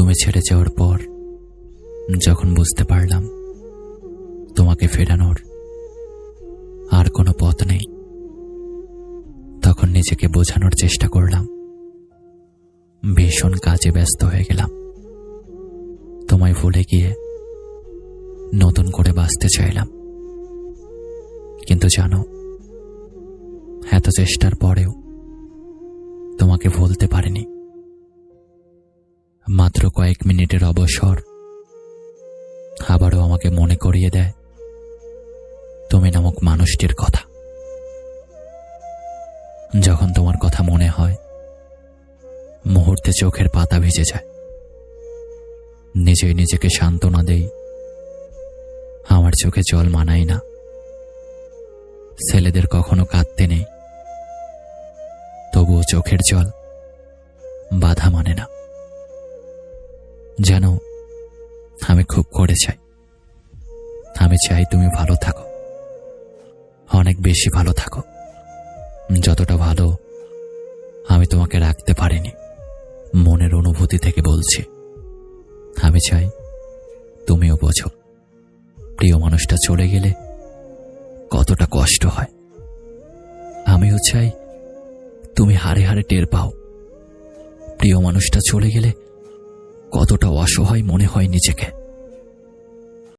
তুমি ছেড়ে যাওয়ার পর যখন বুঝতে পারলাম তোমাকে ফেরানোর আর কোনো পথ নেই, তখন নিজেকে বোঝানোর চেষ্টা করলাম। ভীষণ কাজে ব্যস্ত হয়ে গেলাম। তোমায় ভুলে গিয়ে নতুন করে বাঁচতে চাইলাম। কিন্তু জানো, এত চেষ্টার পরেও তোমাকে ভুলতে পারিনি। মাত্র কয়েক মিনিটের অবসর আবারও আমাকে মনে করিয়ে দেয় তুমি নামক মানুষটির কথা। যখন তোমার কথা মনে হয়, মুহূর্তে চোখের পাতা ভিজে যায়। নিজেই নিজেকে সান্ত্বনা দেই, আমার চোখে জল মানায় না। ছেলেদের কখনো কাঁদতে নেই, তবুও চোখের জল বাধা মানে না। জানো, আমি খুব করে চাই, আমি চাই তুমি ভালো থাকো, অনেক বেশি ভালো থাকো। যতটা ভালো আমি তোমাকে রাখতে পারিনি। মনের অনুভূতি থেকে বলছি, আমি চাই তুমিও বোঝো প্রিয় মানুষটা চলে গেলে কতটা কষ্ট হয়। আমিও চাই তুমি হাড়ে হাড়ে টের পাও প্রিয় মানুষটা চলে গেলে কতটা অসহায় মনে হয় নিজেকে।